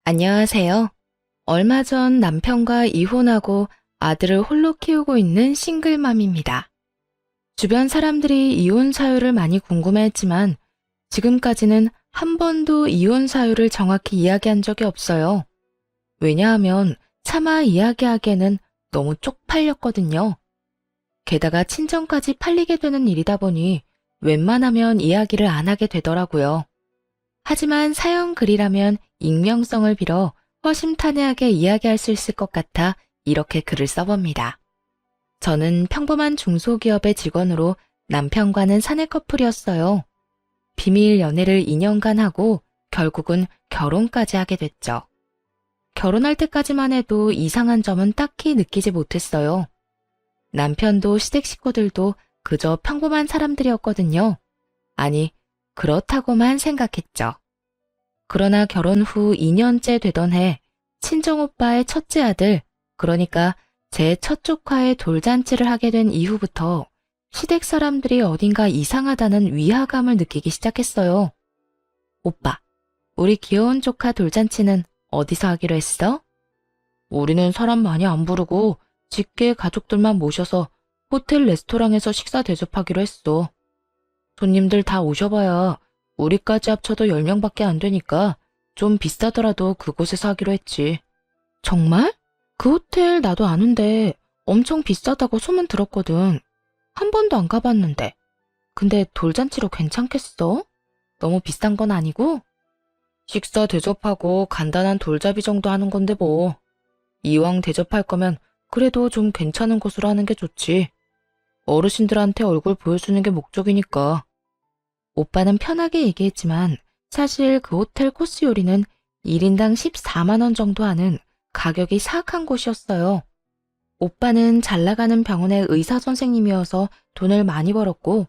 안녕하세요. 얼마 전 남편과 이혼하고 아들을 홀로 키우고 있는 싱글맘입니다. 주변 사람들이 이혼 사유를 많이 궁금해했지만 지금까지는 한 번도 이혼 사유를 정확히 이야기한 적이 없어요. 왜냐하면 차마 이야기하기에는 너무 쪽팔렸거든요. 게다가 친정까지 팔리게 되는 일이다 보니 웬만하면 이야기를 안 하게 되더라고요. 하지만 사연 글이라면 익명성을 빌어 허심탄회하게 이야기할 수 있을 것 같아 이렇게 글을 써봅니다. 저는 평범한 중소기업의 직원으로 남편과는 사내 커플이었어요. 비밀 연애를 2년간 하고 결국은 결혼까지 하게 됐죠. 결혼할 때까지만 해도 이상한 점은 딱히 느끼지 못했어요. 남편도 시댁 식구들도 그저 평범한 사람들이었거든요. 아니, 그렇다고만 생각했죠. 그러나 결혼 후 2년째 되던 해 친정오빠의 첫째 아들, 그러니까 제 첫 조카의 돌잔치를 하게 된 이후부터 시댁 사람들이 어딘가 이상하다는 위화감을 느끼기 시작했어요. 오빠, 우리 귀여운 조카 돌잔치는 어디서 하기로 했어? 우리는 사람 많이 안 부르고 직계 가족들만 모셔서 호텔 레스토랑에서 식사 대접하기로 했어. 손님들 다 오셔봐야 우리까지 합쳐도 10명밖에 안 되니까 좀 비싸더라도 그곳에서 하기로 했지. 정말? 그 호텔 나도 아는데 엄청 비싸다고 소문 들었거든. 한 번도 안 가봤는데. 근데 돌잔치로 괜찮겠어? 너무 비싼 건 아니고? 식사 대접하고 간단한 돌잡이 정도 하는 건데 뭐. 이왕 대접할 거면 그래도 좀 괜찮은 곳으로 하는 게 좋지. 어르신들한테 얼굴 보여주는 게 목적이니까. 오빠는 편하게 얘기했지만 사실 그 호텔 코스 요리는 1인당 14만 원 정도 하는 가격이 사악한 곳이었어요. 오빠는 잘 나가는 병원의 의사 선생님이어서 돈을 많이 벌었고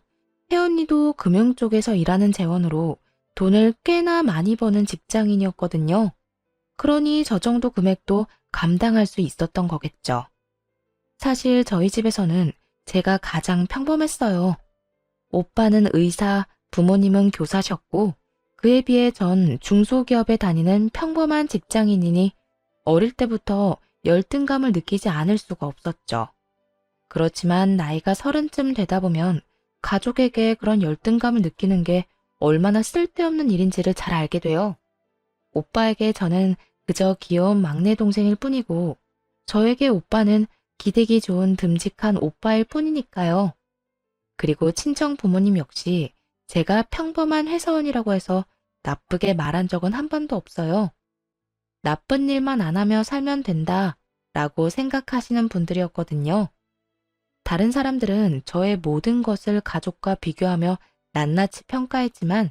혜언니도 금융 쪽에서 일하는 재원으로 돈을 꽤나 많이 버는 직장인이었거든요. 그러니 저 정도 금액도 감당할 수 있었던 거겠죠. 사실 저희 집에서는 제가 가장 평범했어요. 오빠는 의사, 부모님은 교사셨고 그에 비해 전 중소기업에 다니는 평범한 직장인이니 어릴 때부터 열등감을 느끼지 않을 수가 없었죠. 그렇지만 나이가 30쯤 되다 보면 가족에게 그런 열등감을 느끼는 게 얼마나 쓸데없는 일인지를 잘 알게 돼요. 오빠에게 저는 그저 귀여운 막내 동생일 뿐이고 저에게 오빠는 기대기 좋은 듬직한 오빠일 뿐이니까요. 그리고 친정 부모님 역시 제가 평범한 회사원이라고 해서 나쁘게 말한 적은 한 번도 없어요. 나쁜 일만 안 하며 살면 된다 라고 생각하시는 분들이었거든요. 다른 사람들은 저의 모든 것을 가족과 비교하며 낱낱이 평가했지만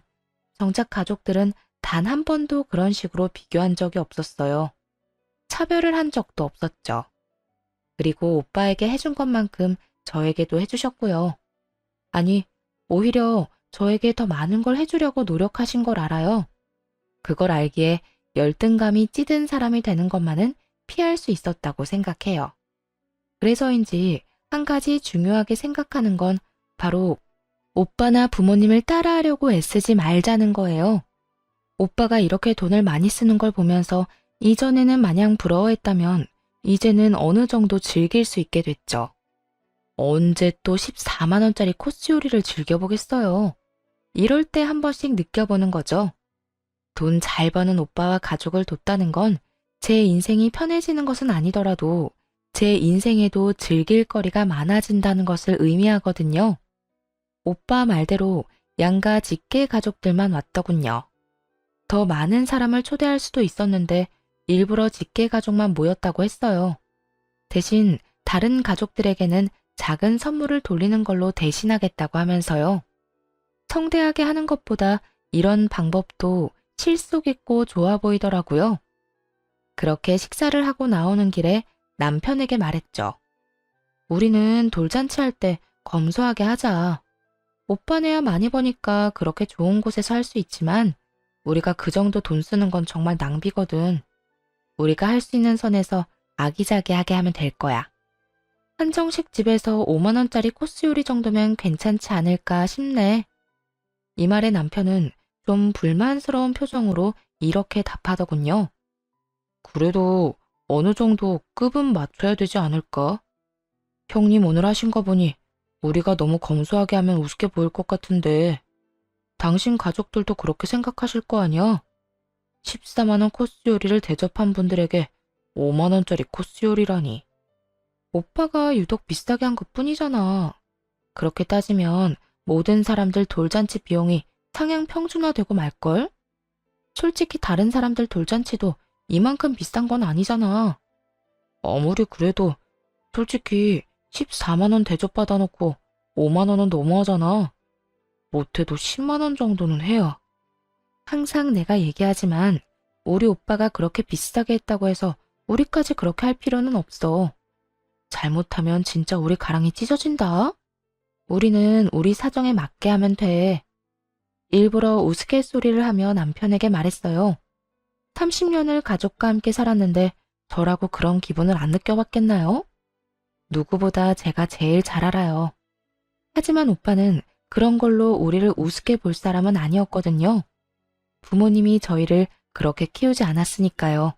정작 가족들은 단 한 번도 그런 식으로 비교한 적이 없었어요. 차별을 한 적도 없었죠. 그리고 오빠에게 해준 것만큼 저에게도 해주셨고요. 아니, 오히려 저에게 더 많은 걸 해주려고 노력하신 걸 알아요. 그걸 알기에 열등감이 찌든 사람이 되는 것만은 피할 수 있었다고 생각해요. 그래서인지 한 가지 중요하게 생각하는 건 바로 오빠나 부모님을 따라하려고 애쓰지 말자는 거예요. 오빠가 이렇게 돈을 많이 쓰는 걸 보면서 이전에는 마냥 부러워했다면 이제는 어느 정도 즐길 수 있게 됐죠. 언제 또 14만 원짜리 코스 요리를 즐겨보겠어요. 이럴 때 한 번씩 느껴보는 거죠. 돈 잘 버는 오빠와 가족을 돕다는 건 제 인생이 편해지는 것은 아니더라도 제 인생에도 즐길 거리가 많아진다는 것을 의미하거든요. 오빠 말대로 양가 직계 가족들만 왔더군요. 더 많은 사람을 초대할 수도 있었는데 일부러 직계 가족만 모였다고 했어요. 대신 다른 가족들에게는 작은 선물을 돌리는 걸로 대신하겠다고 하면서요. 성대하게 하는 것보다 이런 방법도 실속 있고 좋아 보이더라고요. 그렇게 식사를 하고 나오는 길에 남편에게 말했죠. 우리는 돌잔치 할 때 검소하게 하자. 오빠네야 많이 버니까 그렇게 좋은 곳에서 할 수 있지만 우리가 그 정도 돈 쓰는 건 정말 낭비거든. 우리가 할 수 있는 선에서 아기자기하게 하면 될 거야. 한정식 집에서 5만 원짜리 코스 요리 정도면 괜찮지 않을까 싶네. 이 말에 남편은 좀 불만스러운 표정으로 이렇게 답하더군요. 그래도 어느 정도 급은 맞춰야 되지 않을까? 형님 오늘 하신 거 보니 우리가 너무 검소하게 하면 우습게 보일 것 같은데 당신 가족들도 그렇게 생각하실 거 아니야? 14만 원 코스 요리를 대접한 분들에게 5만 원짜리 코스 요리라니. 오빠가 유독 비싸게 한 것뿐이잖아. 그렇게 따지면 모든 사람들 돌잔치 비용이 상향 평준화되고 말걸? 솔직히 다른 사람들 돌잔치도 이만큼 비싼 건 아니잖아. 아무리 그래도 솔직히 14만 원 대접받아 놓고 5만 원은 너무하잖아. 못해도 10만 원 정도는 해야. 항상 내가 얘기하지만 우리 오빠가 그렇게 비싸게 했다고 해서 우리까지 그렇게 할 필요는 없어. 잘못하면 진짜 우리 가랑이 찢어진다. 우리는 우리 사정에 맞게 하면 돼. 일부러 우스갯소리를 하며 남편에게 말했어요. 30년을 가족과 함께 살았는데 저라고 그런 기분을 안 느껴봤겠나요? 누구보다 제가 제일 잘 알아요. 하지만 오빠는 그런 걸로 우리를 우습게 볼 사람은 아니었거든요. 부모님이 저희를 그렇게 키우지 않았으니까요.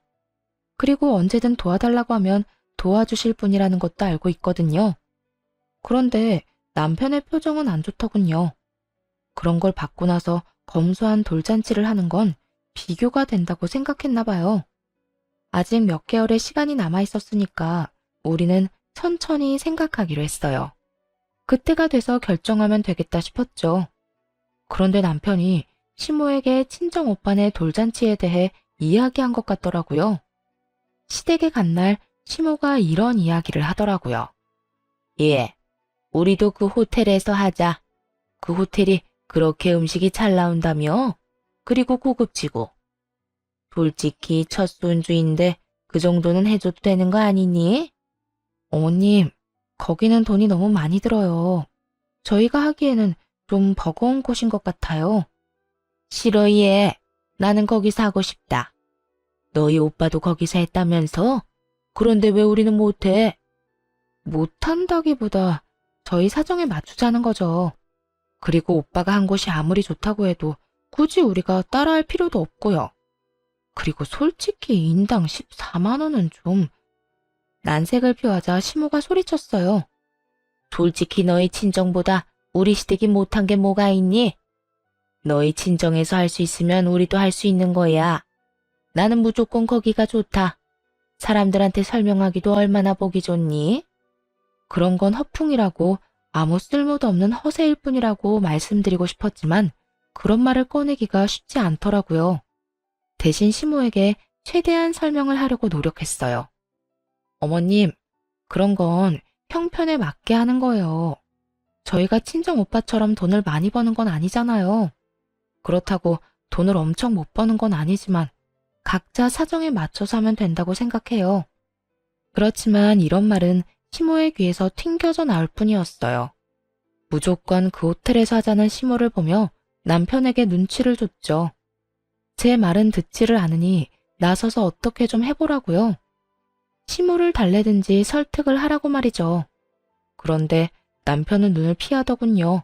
그리고 언제든 도와달라고 하면 도와주실 분이라는 것도 알고 있거든요. 그런데 남편의 표정은 안 좋더군요. 그런 걸 받고 나서 검소한 돌잔치를 하는 건 비교가 된다고 생각했나 봐요. 아직 몇 개월의 시간이 남아 있었으니까 우리는 천천히 생각하기로 했어요. 그때가 돼서 결정하면 되겠다 싶었죠. 그런데 남편이 시모에게 친정 오빠네 돌잔치에 대해 이야기한 것 같더라고요. 시댁에 간 날 시모가 이런 이야기를 하더라고요. 예, 우리도 그 호텔에서 하자. 그 호텔이 그렇게 음식이 잘 나온다며? 그리고 고급지고. 솔직히 첫 손주인데 그 정도는 해줘도 되는 거 아니니? 어머님, 거기는 돈이 너무 많이 들어요. 저희가 하기에는 좀 버거운 곳인 것 같아요. 싫어, 얘. 나는 거기서 하고 싶다. 너희 오빠도 거기서 했다면서? 그런데 왜 우리는 못해? 못한다기보다 저희 사정에 맞추자는 거죠. 그리고 오빠가 한 곳이 아무리 좋다고 해도 굳이 우리가 따라할 필요도 없고요. 그리고 솔직히 인당 14만 원은 좀... 난색을 표하자 시모가 소리쳤어요. 솔직히 너희 친정보다 우리 시댁이 못한 게 뭐가 있니? 너희 친정에서 할 수 있으면 우리도 할 수 있는 거야. 나는 무조건 거기가 좋다. 사람들한테 설명하기도 얼마나 보기 좋니? 그런 건 허풍이라고 아무 쓸모도 없는 허세일 뿐이라고 말씀드리고 싶었지만 그런 말을 꺼내기가 쉽지 않더라고요. 대신 시모에게 최대한 설명을 하려고 노력했어요. 어머님, 그런 건 형편에 맞게 하는 거예요. 저희가 친정 오빠처럼 돈을 많이 버는 건 아니잖아요. 그렇다고 돈을 엄청 못 버는 건 아니지만 각자 사정에 맞춰서 하면 된다고 생각해요. 그렇지만 이런 말은 시모의 귀에서 튕겨져 나올 뿐이었어요. 무조건 그 호텔에서 하자는 시모를 보며 남편에게 눈치를 줬죠. 제 말은 듣지를 않으니 나서서 어떻게 좀 해보라고요. 시모를 달래든지 설득을 하라고 말이죠. 그런데 남편은 눈을 피하더군요.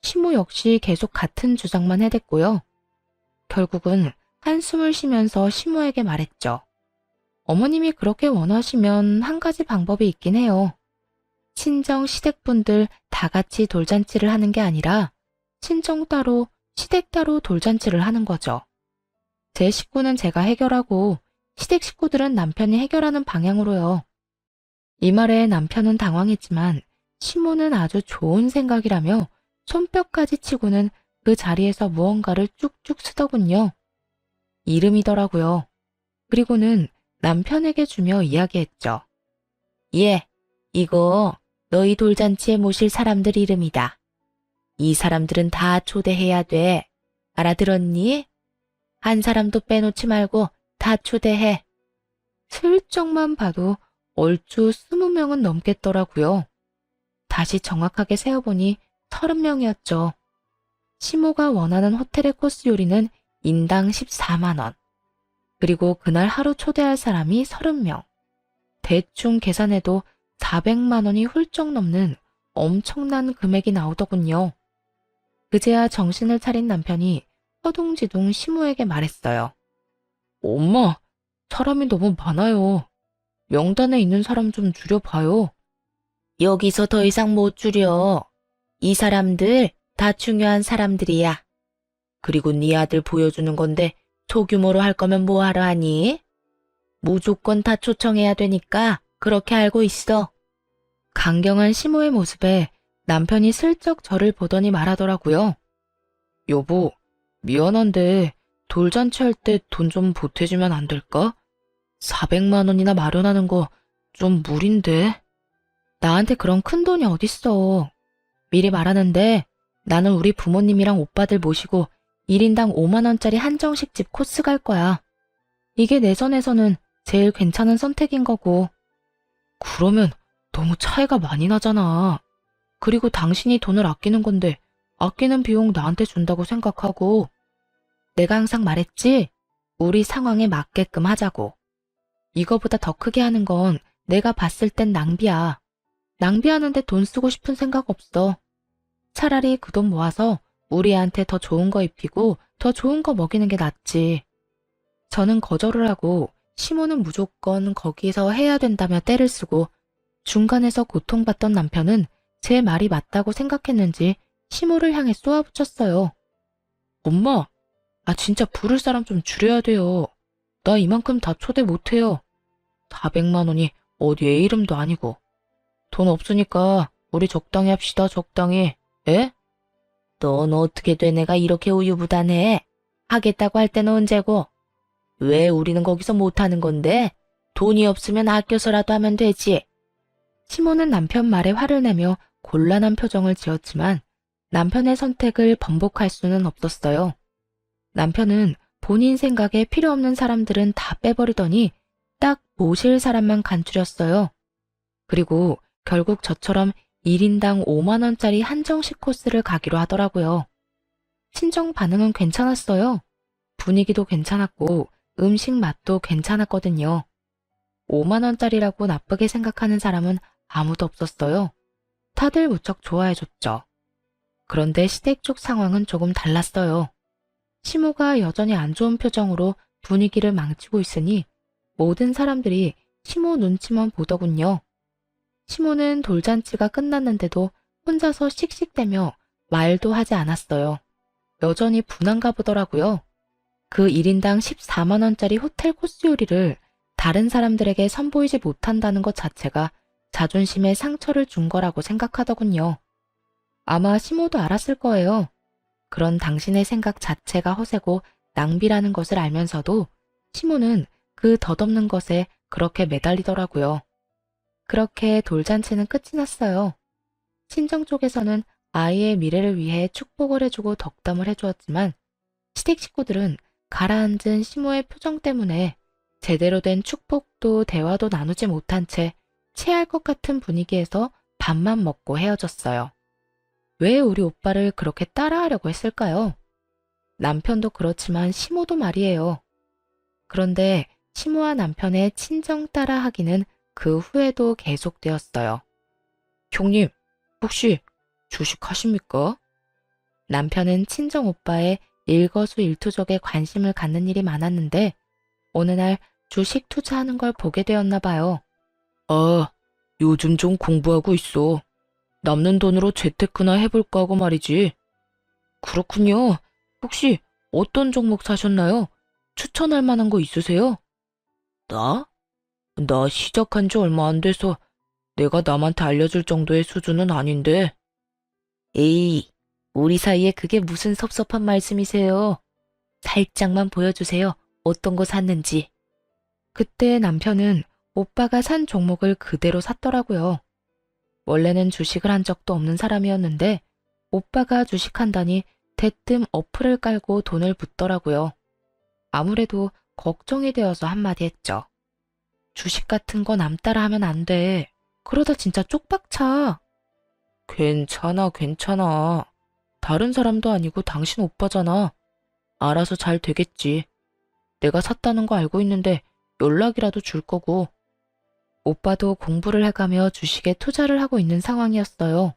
시모 역시 계속 같은 주장만 해댔고요. 결국은 한숨을 쉬면서 시모에게 말했죠. 어머님이 그렇게 원하시면 한 가지 방법이 있긴 해요. 친정 시댁분들 다 같이 돌잔치를 하는 게 아니라 친정 따로 시댁 따로 돌잔치를 하는 거죠. 제 식구는 제가 해결하고 시댁 식구들은 남편이 해결하는 방향으로요. 이 말에 남편은 당황했지만 시모는 아주 좋은 생각이라며 손뼉까지 치고는 그 자리에서 무언가를 쭉쭉 쓰더군요. 이름이더라고요. 그리고는 남편에게 주며 이야기했죠. 예, 이거 너희 돌잔치에 모실 사람들 이름이다. 이 사람들은 다 초대해야 돼. 알아들었니? 한 사람도 빼놓지 말고 다 초대해. 슬쩍만 봐도 얼추 20명은 넘겠더라고요. 다시 정확하게 세어보니 30명이었죠. 시모가 원하는 호텔의 코스 요리는 인당 14만 원. 그리고 그날 하루 초대할 사람이 30명. 대충 계산해도 400만 원이 훌쩍 넘는 엄청난 금액이 나오더군요. 그제야 정신을 차린 남편이 허둥지둥 시모에게 말했어요. 엄마, 사람이 너무 많아요. 명단에 있는 사람 좀 줄여봐요. 여기서 더 이상 못 줄여. 이 사람들 다 중요한 사람들이야. 그리고 네 아들 보여주는 건데 소규모로 할 거면 뭐하러 하니? 무조건 다 초청해야 되니까 그렇게 알고 있어. 강경한 시모의 모습에 남편이 슬쩍 저를 보더니 말하더라고요. 여보, 미안한데 돌잔치 할 때 돈 좀 보태주면 안 될까? 400만 원이나 마련하는 거 좀 무리인데. 나한테 그런 큰 돈이 어딨어. 미리 말하는데 나는 우리 부모님이랑 오빠들 모시고 1인당 5만 원짜리 한정식집 코스 갈 거야. 이게 내 선에서는 제일 괜찮은 선택인 거고. 그러면 너무 차이가 많이 나잖아. 그리고 당신이 돈을 아끼는 건데 아끼는 비용 나한테 준다고 생각하고. 내가 항상 말했지? 우리 상황에 맞게끔 하자고. 이거보다 더 크게 하는 건 내가 봤을 땐 낭비야. 낭비하는데 돈 쓰고 싶은 생각 없어. 차라리 그 돈 모아서 우리 애한테 더 좋은 거 입히고 더 좋은 거 먹이는 게 낫지. 저는 거절을 하고 시모는 무조건 거기서 해야 된다며 떼를 쓰고 중간에서 고통받던 남편은 제 말이 맞다고 생각했는지 시모를 향해 쏘아붙였어요. 엄마, 진짜 부를 사람 좀 줄여야 돼요. 나 이만큼 다 초대 못해요. 400만 원이 어디 애 이름도 아니고. 돈 없으니까 우리 적당히 합시다, 적당히. 에? 넌 어떻게 돼 내가 이렇게 우유부단해? 하겠다고 할 때는 언제고? 왜 우리는 거기서 못하는 건데? 돈이 없으면 아껴서라도 하면 되지. 시모는 남편 말에 화를 내며 곤란한 표정을 지었지만 남편의 선택을 번복할 수는 없었어요. 남편은 본인 생각에 필요 없는 사람들은 다 빼버리더니 딱 모실 사람만 간추렸어요. 그리고 결국 저처럼 1인당 5만 원짜리 한정식 코스를 가기로 하더라고요. 친정 반응은 괜찮았어요. 분위기도 괜찮았고 음식 맛도 괜찮았거든요. 5만 원짜리라고 나쁘게 생각하는 사람은 아무도 없었어요. 다들 무척 좋아해줬죠. 그런데 시댁 쪽 상황은 조금 달랐어요. 시모가 여전히 안 좋은 표정으로 분위기를 망치고 있으니 모든 사람들이 시모 눈치만 보더군요. 시모는 돌잔치가 끝났는데도 혼자서 씩씩대며 말도 하지 않았어요. 여전히 분한가 보더라고요. 그 1인당 14만 원짜리 호텔 코스 요리를 다른 사람들에게 선보이지 못한다는 것 자체가 자존심에 상처를 준 거라고 생각하더군요. 아마 시모도 알았을 거예요. 그런 당신의 생각 자체가 허세고 낭비라는 것을 알면서도 시모는 그 덧없는 것에 그렇게 매달리더라고요. 그렇게 돌잔치는 끝이 났어요. 친정 쪽에서는 아이의 미래를 위해 축복을 해주고 덕담을 해주었지만 시댁 식구들은 가라앉은 시모의 표정 때문에 제대로 된 축복도 대화도 나누지 못한 채 체할 것 같은 분위기에서 밥만 먹고 헤어졌어요. 왜 우리 오빠를 그렇게 따라하려고 했을까요? 남편도 그렇지만 시모도 말이에요. 그런데 시모와 남편의 친정 따라하기는 그 후에도 계속되었어요. 형님, 혹시 주식하십니까? 남편은 친정 오빠의 일거수일투족에 관심을 갖는 일이 많았는데 어느 날 주식 투자하는 걸 보게 되었나 봐요. 요즘 좀 공부하고 있어. 남는 돈으로 재테크나 해볼까 하고 말이지. 그렇군요. 혹시 어떤 종목 사셨나요? 추천할 만한 거 있으세요? 나? 나 시작한 지 얼마 안 돼서 내가 남한테 알려줄 정도의 수준은 아닌데. 에이, 우리 사이에 그게 무슨 섭섭한 말씀이세요? 살짝만 보여주세요. 어떤 거 샀는지. 그때 남편은 오빠가 산 종목을 그대로 샀더라고요. 원래는 주식을 한 적도 없는 사람이었는데 오빠가 주식한다니 대뜸 어플을 깔고 돈을 붓더라고요. 아무래도 걱정이 되어서 한마디 했죠. 주식 같은 거 남 따라 하면 안 돼. 그러다 진짜 쪽박차. 괜찮아, 괜찮아. 다른 사람도 아니고 당신 오빠잖아. 알아서 잘 되겠지. 내가 샀다는 거 알고 있는데 연락이라도 줄 거고. 오빠도 공부를 해가며 주식에 투자를 하고 있는 상황이었어요.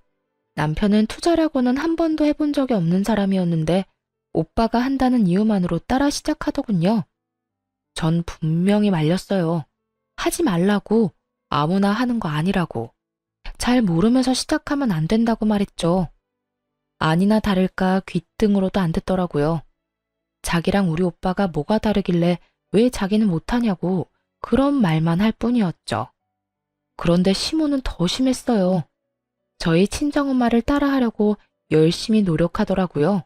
남편은 투자라고는 한 번도 해본 적이 없는 사람이었는데 오빠가 한다는 이유만으로 따라 시작하더군요. 전 분명히 말렸어요. 하지 말라고, 아무나 하는 거 아니라고. 잘 모르면서 시작하면 안 된다고 말했죠. 아니나 다를까 귓등으로도 안 듣더라고요. 자기랑 우리 오빠가 뭐가 다르길래 왜 자기는 못하냐고 그런 말만 할 뿐이었죠. 그런데 시모는 더 심했어요. 저희 친정엄마를 따라하려고 열심히 노력하더라고요.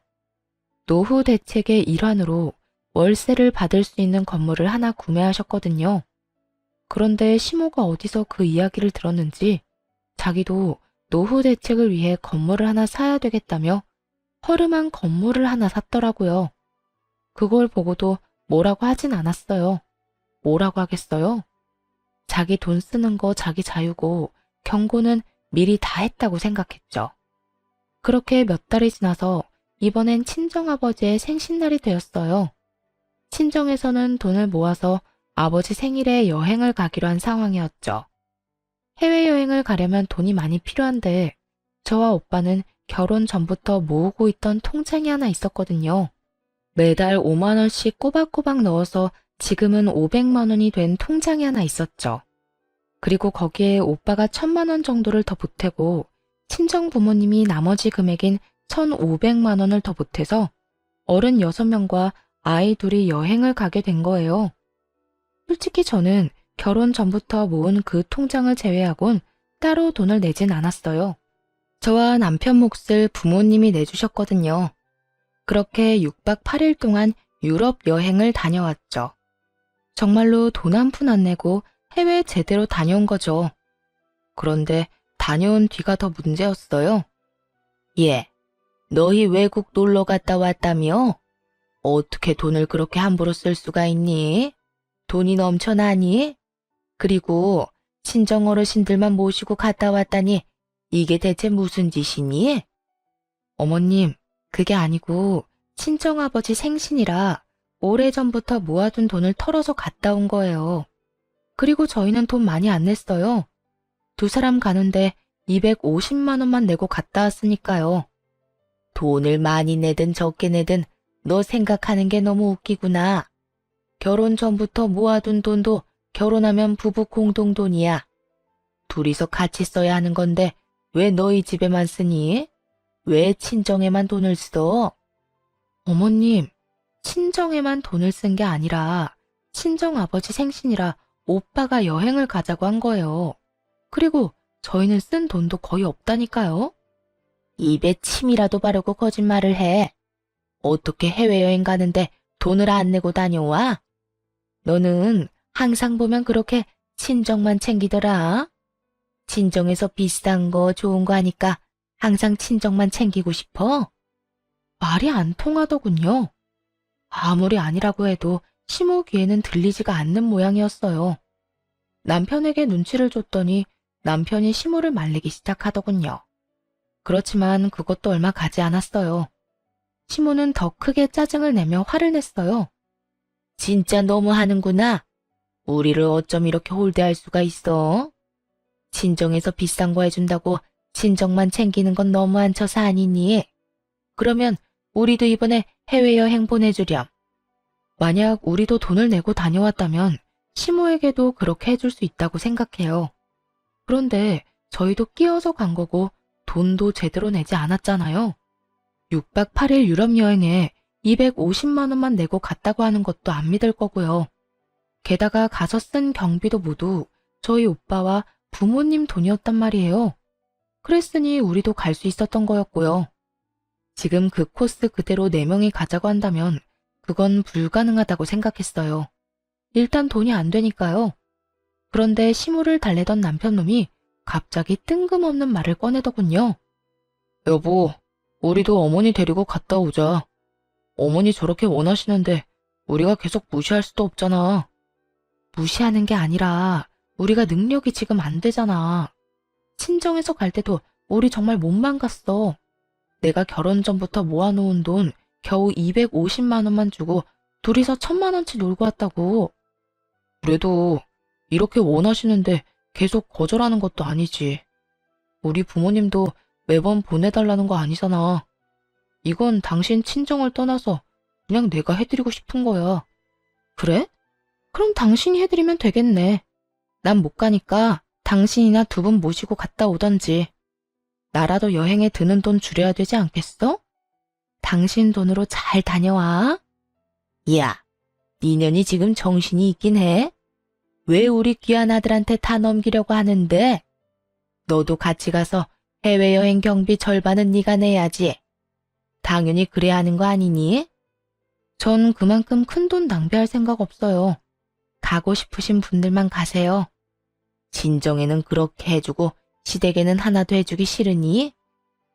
노후 대책의 일환으로 월세를 받을 수 있는 건물을 하나 구매하셨거든요. 그런데 시모가 어디서 그 이야기를 들었는지 자기도 노후 대책을 위해 건물을 하나 사야 되겠다며 허름한 건물을 하나 샀더라고요. 그걸 보고도 뭐라고 하진 않았어요. 뭐라고 하겠어요? 자기 돈 쓰는 거 자기 자유고 경고는 미리 다 했다고 생각했죠. 그렇게 몇 달이 지나서 이번엔 친정아버지의 생신날이 되었어요. 친정에서는 돈을 모아서 아버지 생일에 여행을 가기로 한 상황이었죠. 해외여행을 가려면 돈이 많이 필요한데 저와 오빠는 결혼 전부터 모으고 있던 통장이 하나 있었거든요. 매달 5만 원씩 꼬박꼬박 넣어서 지금은 500만 원이 된 통장이 하나 있었죠. 그리고 거기에 오빠가 1000만 원 정도를 더 보태고 친정 부모님이 나머지 금액인 1500만 원을 더 보태서 어른 6명과 아이 둘이 여행을 가게 된 거예요. 솔직히 저는 결혼 전부터 모은 그 통장을 제외하곤 따로 돈을 내진 않았어요. 저와 남편 몫을 부모님이 내주셨거든요. 그렇게 6박 8일 동안 유럽 여행을 다녀왔죠. 정말로 돈 한 푼 안 내고 해외 제대로 다녀온 거죠. 그런데 다녀온 뒤가 더 문제였어요. 예, 너희 외국 놀러 갔다 왔다며? 어떻게 돈을 그렇게 함부로 쓸 수가 있니? 돈이 넘쳐나니? 그리고 친정 어르신들만 모시고 갔다 왔다니 이게 대체 무슨 짓이니? 어머님, 그게 아니고 친정아버지 생신이라 오래전부터 모아둔 돈을 털어서 갔다 온 거예요. 그리고 저희는 돈 많이 안 냈어요. 두 사람 가는데 250만 원만 내고 갔다 왔으니까요. 돈을 많이 내든 적게 내든 너 생각하는 게 너무 웃기구나. 결혼 전부터 모아둔 돈도 결혼하면 부부 공동돈이야. 둘이서 같이 써야 하는 건데 왜 너희 집에만 쓰니? 왜 친정에만 돈을 써? 어머님, 친정에만 돈을 쓴 게 아니라 친정아버지 생신이라 오빠가 여행을 가자고 한 거예요. 그리고 저희는 쓴 돈도 거의 없다니까요. 입에 침이라도 바르고 거짓말을 해. 어떻게 해외여행 가는데 돈을 안 내고 다녀와? 너는 항상 보면 그렇게 친정만 챙기더라. 친정에서 비싼 거 좋은 거 하니까 항상 친정만 챙기고 싶어? 말이 안 통하더군요. 아무리 아니라고 해도 시모 귀에는 들리지가 않는 모양이었어요. 남편에게 눈치를 줬더니 남편이 시모를 말리기 시작하더군요. 그렇지만 그것도 얼마 가지 않았어요. 시모는 더 크게 짜증을 내며 화를 냈어요. 진짜 너무하는구나. 우리를 어쩜 이렇게 홀대할 수가 있어? 친정에서 비싼 거 해준다고 친정만 챙기는 건 너무 안 쳐서 아니니? 그러면 우리도 이번에 해외여행 보내주렴. 만약 우리도 돈을 내고 다녀왔다면 시모에게도 그렇게 해줄 수 있다고 생각해요. 그런데 저희도 끼어서 간 거고 돈도 제대로 내지 않았잖아요. 6박 8일 유럽 여행에 250만 원만 내고 갔다고 하는 것도 안 믿을 거고요. 게다가 가서 쓴 경비도 모두 저희 오빠와 부모님 돈이었단 말이에요. 그랬으니 우리도 갈 수 있었던 거였고요. 지금 그 코스 그대로 4명이 가자고 한다면 그건 불가능하다고 생각했어요. 일단 돈이 안 되니까요. 그런데 시무를 달래던 남편놈이 갑자기 뜬금없는 말을 꺼내더군요. 여보, 우리도 어머니 데리고 갔다 오자. 어머니 저렇게 원하시는데 우리가 계속 무시할 수도 없잖아. 무시하는 게 아니라 우리가 능력이 지금 안 되잖아. 친정에서 갈 때도 우리 정말 몸만 갔어. 내가 결혼 전부터 모아놓은 돈 겨우 250만 원만 주고 둘이서 1000만 원치 놀고 왔다고. 그래도 이렇게 원하시는데 계속 거절하는 것도 아니지. 우리 부모님도 매번 보내달라는 거 아니잖아. 이건 당신 친정을 떠나서 그냥 내가 해드리고 싶은 거야. 그래? 그럼 당신이 해드리면 되겠네. 난 못 가니까 당신이나 두 분 모시고 갔다 오던지. 나라도 여행에 드는 돈 줄여야 되지 않겠어? 당신 돈으로 잘 다녀와. 야, 니년이 지금 정신이 있긴 해? 왜 우리 귀한 아들한테 다 넘기려고 하는데? 너도 같이 가서 해외여행 경비 절반은 네가 내야지. 당연히 그래야 하는 거 아니니? 전 그만큼 큰돈 낭비할 생각 없어요. 가고 싶으신 분들만 가세요. 친정에는 그렇게 해주고 시댁에는 하나도 해주기 싫으니?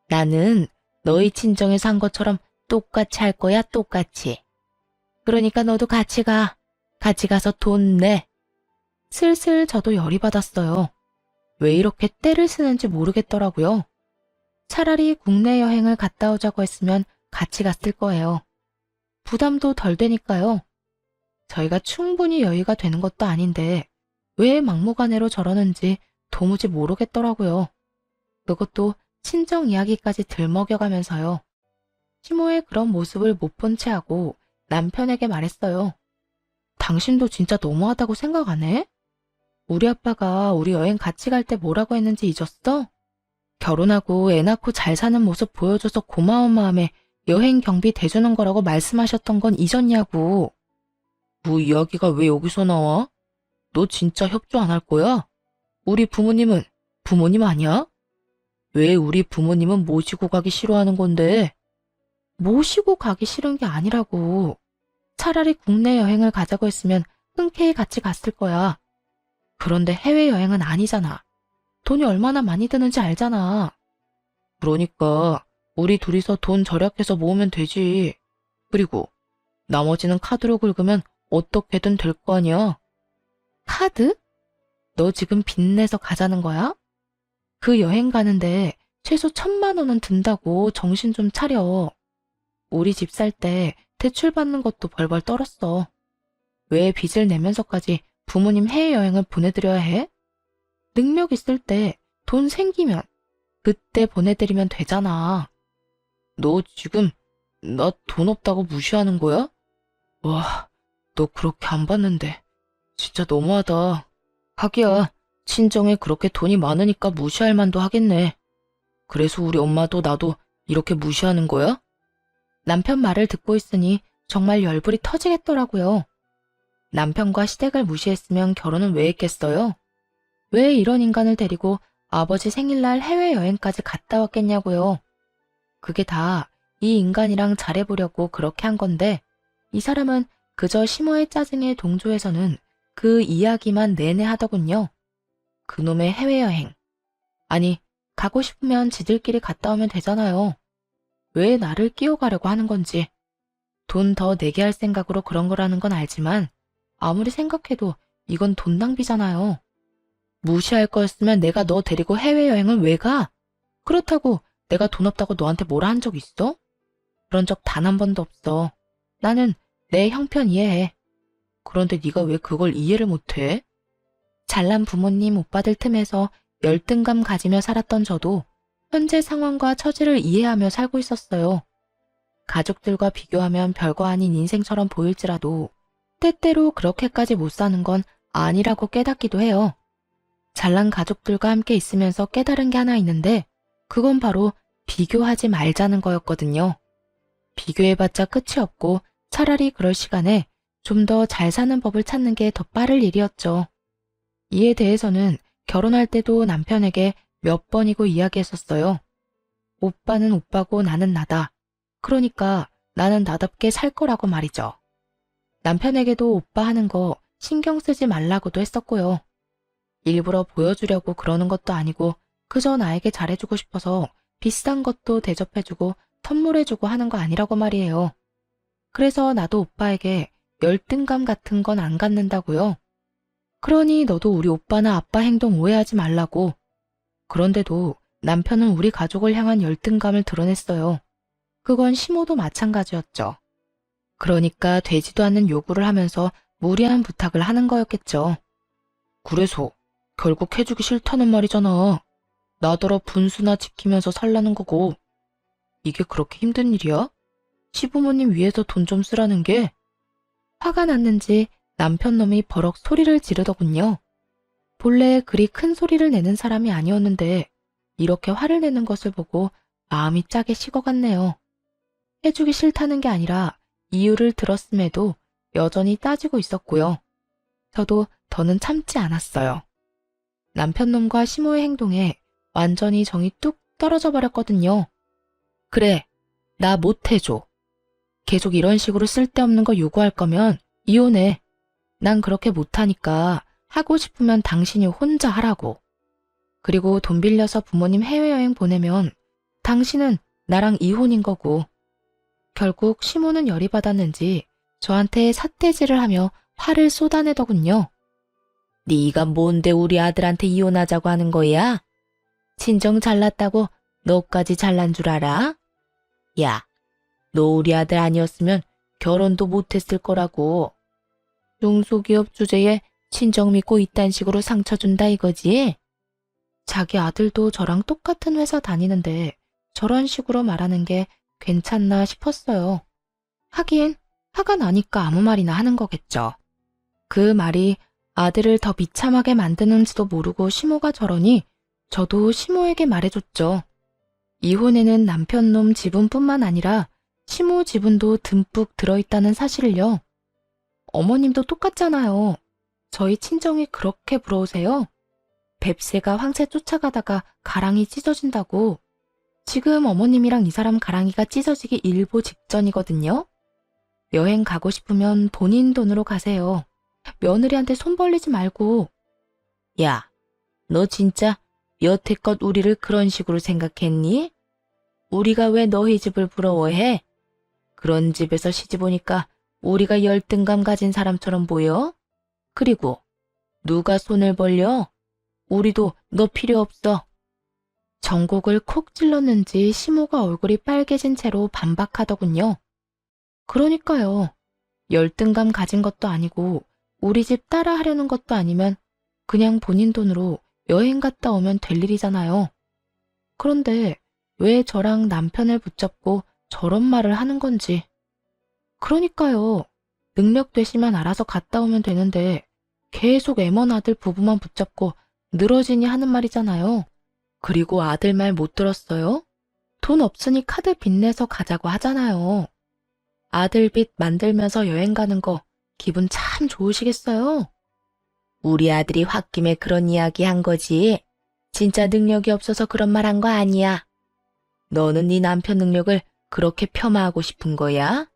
나는 너희 친정에서 한 것처럼 똑같이 할 거야, 똑같이. 그러니까 너도 같이 가. 같이 가서 돈 내. 슬슬 저도 열이 받았어요. 왜 이렇게 떼를 쓰는지 모르겠더라고요. 차라리 국내 여행을 갔다 오자고 했으면 같이 갔을 거예요. 부담도 덜 되니까요. 저희가 충분히 여유가 되는 것도 아닌데 왜 막무가내로 저러는지 도무지 모르겠더라고요. 그것도 친정 이야기까지 들먹여가면서요. 시모의 그런 모습을 못 본 채 하고 남편에게 말했어요. 당신도 진짜 너무하다고 생각 안 해? 우리 아빠가 우리 여행 같이 갈 때 뭐라고 했는지 잊었어? 결혼하고 애 낳고 잘 사는 모습 보여줘서 고마운 마음에 여행 경비 대주는 거라고 말씀하셨던 건 잊었냐고. 뭐 이야기가 왜 여기서 나와? 너 진짜 협조 안 할 거야? 우리 부모님은 부모님 아니야? 왜 우리 부모님은 모시고 가기 싫어하는 건데? 모시고 가기 싫은 게 아니라고. 차라리 국내 여행을 가자고 했으면 흔쾌히 같이 갔을 거야. 그런데 해외여행은 아니잖아. 돈이 얼마나 많이 드는지 알잖아. 그러니까 우리 둘이서 돈 절약해서 모으면 되지. 그리고 나머지는 카드로 긁으면 어떻게든 될 거 아니야. 카드? 너 지금 빚내서 가자는 거야? 그 여행 가는데 최소 1,000만 원은 든다고 정신 좀 차려. 우리 집 살 때 대출 받는 것도 벌벌 떨었어. 왜 빚을 내면서까지 부모님 해외여행을 보내드려야 해? 능력 있을 때 돈 생기면 그때 보내드리면 되잖아. 너 지금 나 돈 없다고 무시하는 거야? 와, 너 그렇게 안 받는데 진짜 너무하다. 하기야, 친정에 그렇게 돈이 많으니까 무시할 만도 하겠네. 그래서 우리 엄마도 나도 이렇게 무시하는 거야? 남편 말을 듣고 있으니 정말 열불이 터지겠더라고요. 남편과 시댁을 무시했으면 결혼은 왜 했겠어요? 왜 이런 인간을 데리고 아버지 생일날 해외여행까지 갔다 왔겠냐고요. 그게 다 이 인간이랑 잘해보려고 그렇게 한 건데 이 사람은 그저 시모의 짜증에 동조해서는 그 이야기만 내내 하더군요. 그놈의 해외여행. 아니, 가고 싶으면 지들끼리 갔다 오면 되잖아요. 왜 나를 끼워가려고 하는 건지. 돈 더 내게 할 생각으로 그런 거라는 건 알지만 아무리 생각해도 이건 돈 낭비잖아요. 무시할 거였으면 내가 너 데리고 해외여행을 왜 가? 그렇다고 내가 돈 없다고 너한테 뭐라 한 적 있어? 그런 적 단 한 번도 없어. 나는 내 형편 이해해. 그런데 네가 왜 그걸 이해를 못해? 잘난 부모님 오빠들 틈에서 열등감 가지며 살았던 저도 현재 상황과 처지를 이해하며 살고 있었어요. 가족들과 비교하면 별거 아닌 인생처럼 보일지라도 때때로 그렇게까지 못 사는 건 아니라고 깨닫기도 해요. 잘난 가족들과 함께 있으면서 깨달은 게 하나 있는데 그건 바로 비교하지 말자는 거였거든요. 비교해봤자 끝이 없고 차라리 그럴 시간에 좀 더 잘 사는 법을 찾는 게 더 빠를 일이었죠. 이에 대해서는 결혼할 때도 남편에게 몇 번이고 이야기했었어요. 오빠는 오빠고 나는 나다. 그러니까 나는 나답게 살 거라고 말이죠. 남편에게도 오빠 하는 거 신경 쓰지 말라고도 했었고요. 일부러 보여주려고 그러는 것도 아니고 그저 나에게 잘해주고 싶어서 비싼 것도 대접해주고 선물해주고 하는 거 아니라고 말이에요. 그래서 나도 오빠에게 열등감 같은 건 안 갖는다고요. 그러니 너도 우리 오빠나 아빠 행동 오해하지 말라고. 그런데도 남편은 우리 가족을 향한 열등감을 드러냈어요. 그건 시모도 마찬가지였죠. 그러니까 되지도 않는 요구를 하면서 무리한 부탁을 하는 거였겠죠. 그래서 결국 해주기 싫다는 말이잖아. 나더러 분수나 지키면서 살라는 거고. 이게 그렇게 힘든 일이야? 시부모님 위해서 돈 좀 쓰라는 게? 화가 났는지 남편 놈이 버럭 소리를 지르더군요. 본래 그리 큰 소리를 내는 사람이 아니었는데 이렇게 화를 내는 것을 보고 마음이 짜게 식어갔네요. 해주기 싫다는 게 아니라 이유를 들었음에도 여전히 따지고 있었고요. 저도 더는 참지 않았어요. 남편놈과 시모의 행동에 완전히 정이 뚝 떨어져 버렸거든요. 그래, 나 못해줘. 계속 이런 식으로 쓸데없는 거 요구할 거면 이혼해. 난 그렇게 못하니까 하고 싶으면 당신이 혼자 하라고. 그리고 돈 빌려서 부모님 해외여행 보내면 당신은 나랑 이혼인 거고. 결국 시모는 열이 받았는지 저한테 삿대질을 하며 화를 쏟아내더군요. 네가 뭔데 우리 아들한테 이혼하자고 하는 거야? 친정 잘났다고 너까지 잘난 줄 알아? 야, 너 우리 아들 아니었으면 결혼도 못했을 거라고. 중소기업 주제에 친정 믿고 이딴 식으로 상처 준다 이거지? 자기 아들도 저랑 똑같은 회사 다니는데 저런 식으로 말하는 게 괜찮나 싶었어요. 하긴 화가 나니까 아무 말이나 하는 거겠죠. 그 말이 아들을 더 비참하게 만드는지도 모르고 시모가 저러니 저도 시모에게 말해줬죠. 이혼에는 남편놈 지분뿐만 아니라 시모 지분도 듬뿍 들어있다는 사실을요. 어머님도 똑같잖아요. 저희 친정이 그렇게 부러우세요? 뱁새가 황새 쫓아가다가 가랑이 찢어진다고. 지금 어머님이랑 이 사람 가랑이가 찢어지기 일보 직전이거든요. 여행 가고 싶으면 본인 돈으로 가세요. 며느리한테 손 벌리지 말고. 야, 너 진짜 여태껏 우리를 그런 식으로 생각했니? 우리가 왜 너희 집을 부러워해? 그런 집에서 시집 오니까 우리가 열등감 가진 사람처럼 보여? 그리고 누가 손을 벌려? 우리도 너 필요 없어. 전곡을 콕 찔렀는지 시모가 얼굴이 빨개진 채로 반박하더군요. 그러니까요. 열등감 가진 것도 아니고 우리 집 따라 하려는 것도 아니면 그냥 본인 돈으로 여행 갔다 오면 될 일이잖아요. 그런데 왜 저랑 남편을 붙잡고 저런 말을 하는 건지. 그러니까요. 능력 되시면 알아서 갔다 오면 되는데 계속 애먼 아들 부부만 붙잡고 늘어지니 하는 말이잖아요. 그리고 아들 말 못 들었어요? 돈 없으니 카드 빚내서 가자고 하잖아요. 아들 빚 만들면서 여행 가는 거 기분 참 좋으시겠어요? 우리 아들이 홧김에 그런 이야기 한 거지. 진짜 능력이 없어서 그런 말 한 거 아니야. 너는 네 남편 능력을 그렇게 폄하하고 싶은 거야?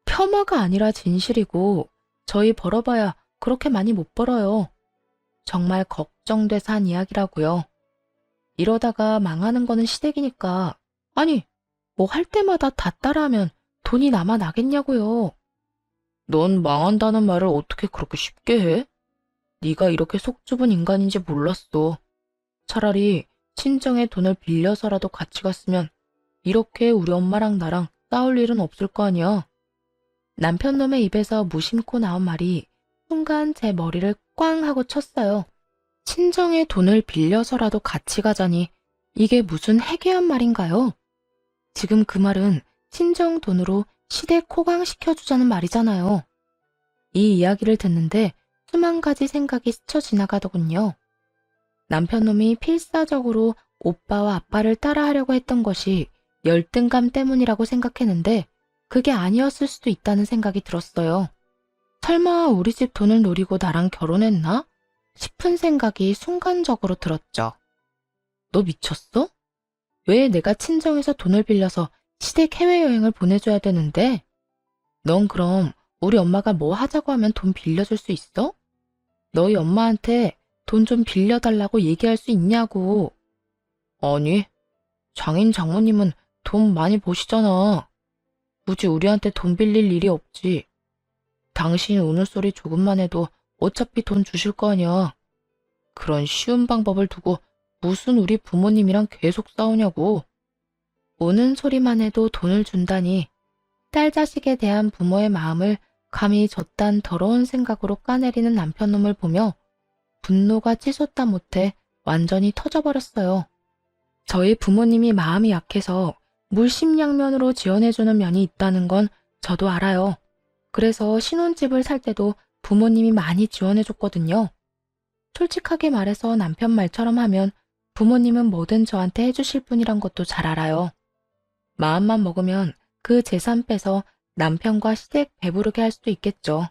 폄하가 아니라 진실이고 저희 벌어봐야 그렇게 많이 못 벌어요. 정말 걱정돼서 한 이야기라고요. 이러다가 망하는 거는 시댁이니까. 아니, 뭐 할 때마다 다 따라하면 돈이 남아 나겠냐고요. 넌 망한다는 말을 어떻게 그렇게 쉽게 해? 네가 이렇게 속 좁은 인간인지 몰랐어. 차라리 친정에 돈을 빌려서라도 같이 갔으면 이렇게 우리 엄마랑 나랑 싸울 일은 없을 거 아니야. 남편놈의 입에서 무심코 나온 말이 순간 제 머리를 꽝 하고 쳤어요. 친정에 돈을 빌려서라도 같이 가자니 이게 무슨 해괴한 말인가요? 지금 그 말은 친정 돈으로 시댁 호강시켜주자는 말이잖아요. 이 이야기를 듣는데 수만 가지 생각이 스쳐 지나가더군요. 남편놈이 필사적으로 오빠와 아빠를 따라하려고 했던 것이 열등감 때문이라고 생각했는데 그게 아니었을 수도 있다는 생각이 들었어요. 설마 우리 집 돈을 노리고 나랑 결혼했나? 싶은 생각이 순간적으로 들었죠. 너 미쳤어? 왜 내가 친정에서 돈을 빌려서 시댁 해외여행을 보내줘야 되는데? 넌 그럼 우리 엄마가 뭐 하자고 하면 돈 빌려줄 수 있어? 너희 엄마한테 돈 좀 빌려달라고 얘기할 수 있냐고. 아니, 장인 장모님은 돈 많이 버시잖아. 굳이 우리한테 돈 빌릴 일이 없지. 당신이 우는 소리 조금만 해도 어차피 돈 주실 거 아니야. 그런 쉬운 방법을 두고 무슨 우리 부모님이랑 계속 싸우냐고. 우는 소리만 해도 돈을 준다니 딸 자식에 대한 부모의 마음을 감히 저딴 더러운 생각으로 까내리는 남편놈을 보며 분노가 치솟다 못해 완전히 터져버렸어요. 저희 부모님이 마음이 약해서 물심양면으로 지원해주는 면이 있다는 건 저도 알아요. 그래서 신혼집을 살 때도 부모님이 많이 지원해줬거든요. 솔직하게 말해서 남편 말처럼 하면 부모님은 뭐든 저한테 해주실 분이란 것도 잘 알아요. 마음만 먹으면 그 재산 빼서 남편과 시댁 배부르게 할 수도 있겠죠.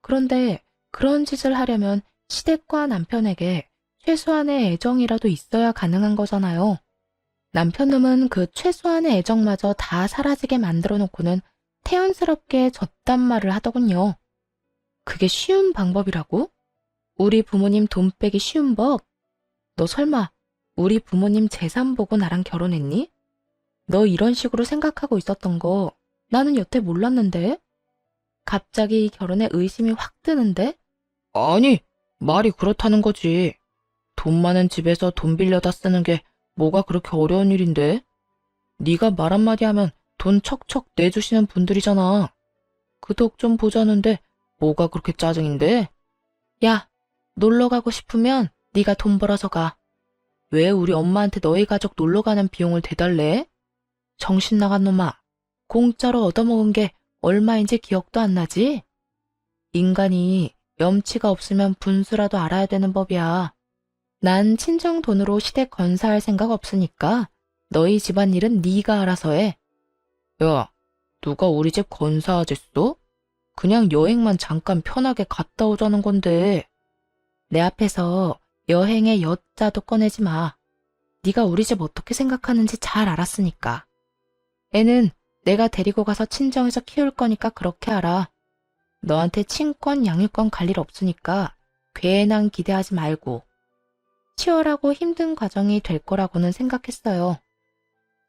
그런데 그런 짓을 하려면 시댁과 남편에게 최소한의 애정이라도 있어야 가능한 거잖아요. 남편놈은 그 최소한의 애정마저 다 사라지게 만들어 놓고는 태연스럽게 졌단 말을 하더군요. 그게 쉬운 방법이라고? 우리 부모님 돈 빼기 쉬운 법? 너 설마 우리 부모님 재산 보고 나랑 결혼했니? 너 이런 식으로 생각하고 있었던 거 나는 여태 몰랐는데? 갑자기 이 결혼에 의심이 확 드는데? 아니, 말이 그렇다는 거지. 돈 많은 집에서 돈 빌려다 쓰는 게 뭐가 그렇게 어려운 일인데? 네가 말 한마디 하면 돈 척척 내주시는 분들이잖아. 그 덕 좀 보자는데 뭐가 그렇게 짜증인데? 야, 놀러 가고 싶으면 네가 돈 벌어서 가. 왜 우리 엄마한테 너희 가족 놀러 가는 비용을 대달래? 정신 나간 놈아. 공짜로 얻어먹은 게 얼마인지 기억도 안 나지? 인간이 염치가 없으면 분수라도 알아야 되는 법이야. 난 친정 돈으로 시댁 건사할 생각 없으니까 너희 집안일은 네가 알아서 해. 야, 누가 우리 집 건사하겠어? 그냥 여행만 잠깐 편하게 갔다 오자는 건데. 내 앞에서 여행의 여자도 꺼내지 마. 네가 우리 집 어떻게 생각하는지 잘 알았으니까. 애는 내가 데리고 가서 친정에서 키울 거니까 그렇게 알아. 너한테 친권, 양육권 갈 일 없으니까 괜한 기대하지 말고. 치열하고 힘든 과정이 될 거라고는 생각했어요.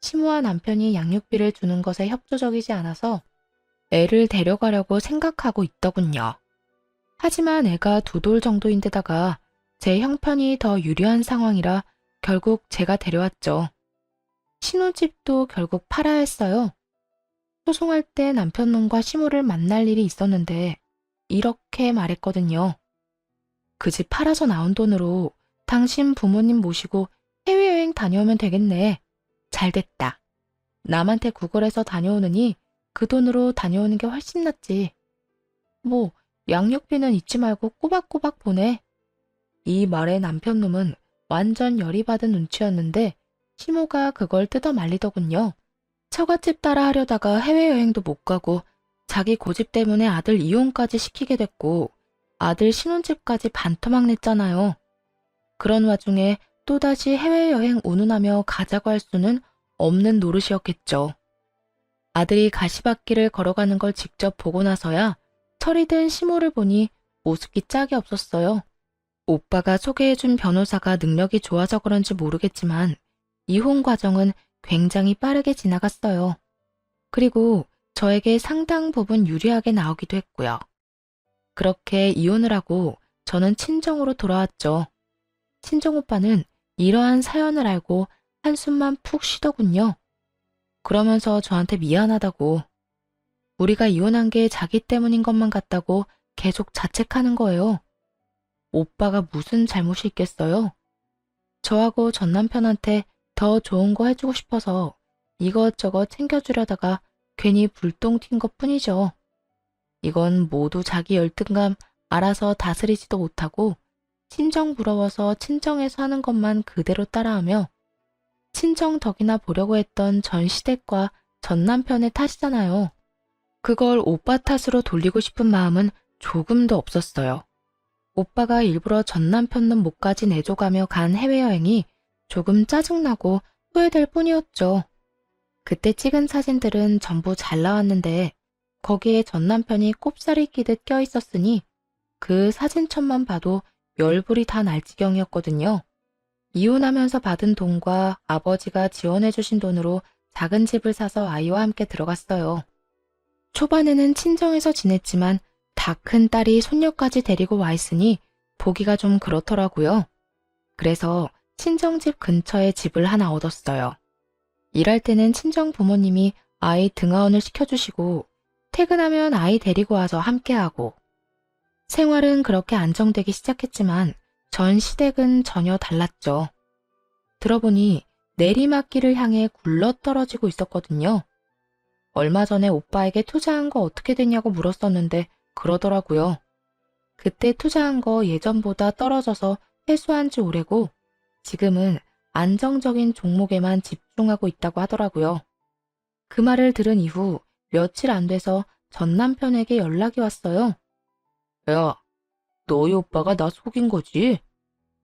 시모와 남편이 양육비를 주는 것에 협조적이지 않아서 애를 데려가려고 생각하고 있더군요. 하지만 애가 2돌 정도인데다가 제 형편이 더 유리한 상황이라 결국 제가 데려왔죠. 신혼집도 결국 팔아야 했어요. 소송할 때 남편놈과 시모를 만날 일이 있었는데 이렇게 말했거든요. 그 집 팔아서 나온 돈으로 당신 부모님 모시고 해외여행 다녀오면 되겠네. 잘됐다. 남한테 구걸해서 다녀오느니 그 돈으로 다녀오는 게 훨씬 낫지. 뭐 양육비는 잊지 말고 꼬박꼬박 보내. 이 말에 남편놈은 완전 열이 받은 눈치였는데 시모가 그걸 뜯어 말리더군요. 처갓집 따라 하려다가 해외여행도 못 가고 자기 고집 때문에 아들 이혼까지 시키게 됐고 아들 신혼집까지 반토막 냈잖아요. 그런 와중에 또다시 해외여행 운운하며 가자고 할 수는 없는 노릇이었겠죠. 아들이 가시밭길을 걸어가는 걸 직접 보고 나서야 철이 든 시모를 보니 모습이 짝이 없었어요. 오빠가 소개해준 변호사가 능력이 좋아서 그런지 모르겠지만 이혼 과정은 굉장히 빠르게 지나갔어요. 그리고 저에게 상당 부분 유리하게 나오기도 했고요. 그렇게 이혼을 하고 저는 친정으로 돌아왔죠. 친정오빠는 이러한 사연을 알고 한숨만 푹 쉬더군요. 그러면서 저한테 미안하다고, 우리가 이혼한 게 자기 때문인 것만 같다고 계속 자책하는 거예요. 오빠가 무슨 잘못이 있겠어요? 저하고 전 남편한테 더 좋은 거 해주고 싶어서 이것저것 챙겨주려다가 괜히 불똥 튄 것 뿐이죠. 이건 모두 자기 열등감 알아서 다스리지도 못하고 친정 부러워서 친정에서 하는 것만 그대로 따라하며 친정 덕이나 보려고 했던 전 시댁과 전 남편의 탓이잖아요. 그걸 오빠 탓으로 돌리고 싶은 마음은 조금도 없었어요. 오빠가 일부러 전 남편 놈 목까지 내줘가며 간 해외여행이 조금 짜증나고 후회될 뿐이었죠. 그때 찍은 사진들은 전부 잘 나왔는데 거기에 전 남편이 꼽살이 끼듯 껴있었으니 그 사진첩만 봐도 열불이 다 날 지경이었거든요. 이혼하면서 받은 돈과 아버지가 지원해주신 돈으로 작은 집을 사서 아이와 함께 들어갔어요. 초반에는 친정에서 지냈지만 다 큰 딸이 손녀까지 데리고 와 있으니 보기가 좀 그렇더라고요. 그래서 친정집 근처에 집을 하나 얻었어요. 일할 때는 친정 부모님이 아이 등하원을 시켜주시고 퇴근하면 아이 데리고 와서 함께하고 생활은 그렇게 안정되기 시작했지만 전 시댁은 전혀 달랐죠. 들어보니 내리막길을 향해 굴러떨어지고 있었거든요. 얼마 전에 오빠에게 투자한 거 어떻게 됐냐고 물었었는데 그러더라고요. 그때 투자한 거 예전보다 떨어져서 회수한 지 오래고 지금은 안정적인 종목에만 집중하고 있다고 하더라고요. 그 말을 들은 이후 며칠 안 돼서 전 남편에게 연락이 왔어요. 야, 너희 오빠가 나 속인 거지?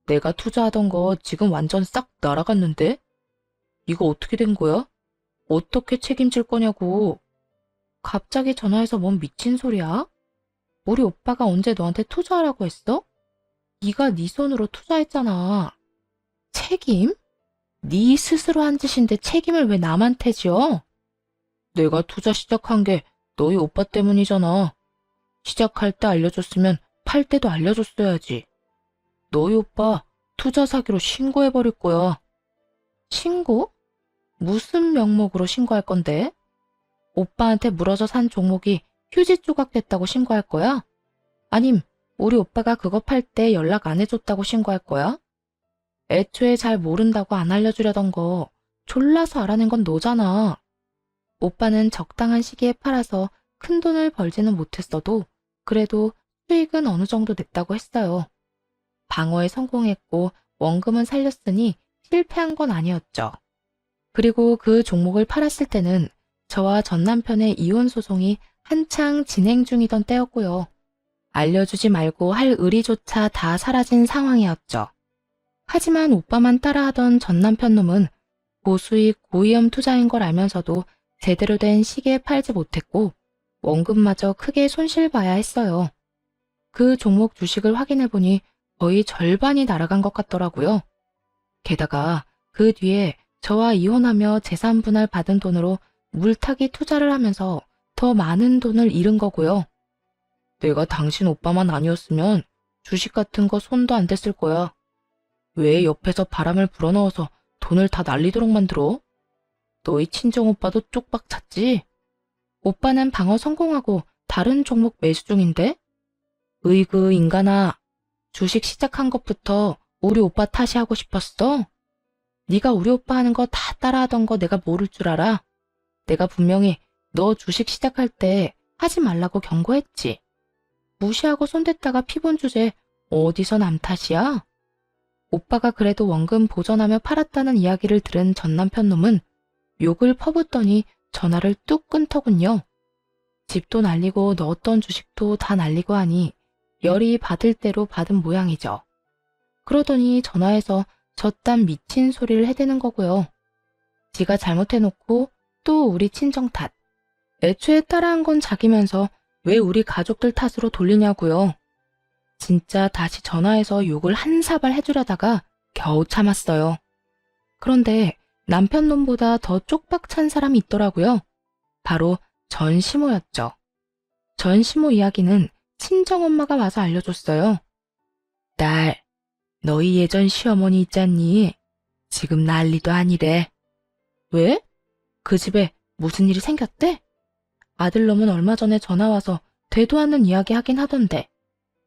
내가 투자하던 거 지금 완전 싹 날아갔는데? 이거 어떻게 된 거야? 어떻게 책임질 거냐고. 갑자기 전화해서 뭔 미친 소리야? 우리 오빠가 언제 너한테 투자하라고 했어? 네가 네 손으로 투자했잖아. 책임? 네 스스로 한 짓인데 책임을 왜 남한테 져? 내가 투자 시작한 게 너희 오빠 때문이잖아. 시작할 때 알려줬으면 팔 때도 알려줬어야지. 너희 오빠 투자 사기로 신고해버릴 거야. 신고? 무슨 명목으로 신고할 건데? 오빠한테 물어서 산 종목이 휴지 조각 됐다고 신고할 거야? 아님 우리 오빠가 그거 팔 때 연락 안 해줬다고 신고할 거야? 애초에 잘 모른다고 안 알려주려던 거 졸라서 알아낸 건 너잖아. 오빠는 적당한 시기에 팔아서 큰 돈을 벌지는 못했어도 그래도 수익은 어느 정도 냈다고 했어요. 방어에 성공했고 원금은 살렸으니 실패한 건 아니었죠. 그리고 그 종목을 팔았을 때는 저와 전 남편의 이혼 소송이 한창 진행 중이던 때였고요. 알려주지 말고 할 의리조차 다 사라진 상황이었죠. 하지만 오빠만 따라하던 전 남편 놈은 고수익 고위험 투자인 걸 알면서도 제대로 된 시기에 팔지 못했고 원금마저 크게 손실봐야 했어요. 그 종목 주식을 확인해보니 거의 절반이 날아간 것 같더라고요. 게다가 그 뒤에 저와 이혼하며 재산 분할 받은 돈으로 물타기 투자를 하면서 더 많은 돈을 잃은 거고요. 내가 당신 오빠만 아니었으면 주식 같은 거 손도 안 댔을 거야. 왜 옆에서 바람을 불어넣어서 돈을 다 날리도록 만들어? 너희 친정 오빠도 쪽박 찼지? 오빠는 방어 성공하고 다른 종목 매수 중인데? 으이그 인간아, 주식 시작한 것부터 우리 오빠 탓이 하고 싶었어? 네가 우리 오빠 하는 거 다 따라하던 거 내가 모를 줄 알아? 내가 분명히 너 주식 시작할 때 하지 말라고 경고했지. 무시하고 손댔다가 피본 주제 어디서 남 탓이야? 오빠가 그래도 원금 보전하며 팔았다는 이야기를 들은 전 남편 놈은 욕을 퍼붓더니 전화를 뚝 끊더군요. 집도 날리고 넣었던 주식도 다 날리고 하니 열이 받을 대로 받은 모양이죠. 그러더니 전화해서 저딴 미친 소리를 해대는 거고요. 지가 잘못해놓고 또 우리 친정 탓. 애초에 따라한 건 자기면서 왜 우리 가족들 탓으로 돌리냐고요. 진짜 다시 전화해서 욕을 한 사발 해주려다가 겨우 참았어요. 그런데 남편 놈보다 더 쪽박 찬 사람이 있더라고요. 바로 전시모였죠. 전시모 이야기는 친정엄마가 와서 알려줬어요. 딸, 너희 예전 시어머니 있잖니? 지금 난리도 아니래. 왜? 그 집에 무슨 일이 생겼대? 아들놈은 얼마 전에 전화와서 되도 않는 이야기 하긴 하던데.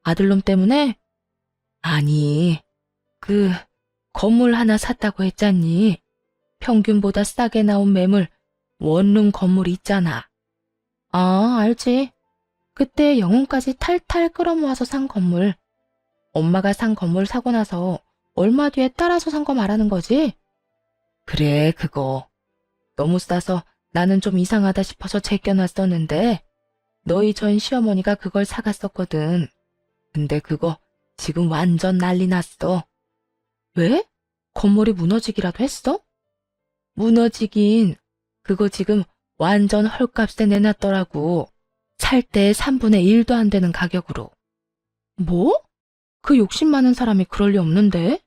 아들놈 때문에? 아니, 그 건물 하나 샀다고 했잖니. 평균보다 싸게 나온 매물 원룸 건물 있잖아. 아, 알지. 그때 영혼까지 탈탈 끌어모아서 산 건물. 엄마가 산 건물 사고 나서 얼마 뒤에 따라서 산 거 말하는 거지? 그래, 그거. 너무 싸서 나는 좀 이상하다 싶어서 제껴놨었는데 너희 전 시어머니가 그걸 사갔었거든. 근데 그거 지금 완전 난리 났어. 왜? 건물이 무너지기라도 했어? 무너지긴. 그거 지금 완전 헐값에 내놨더라고. 살 때 3분의 1도 안 되는 가격으로. 뭐? 그 욕심 많은 사람이 그럴 리 없는데?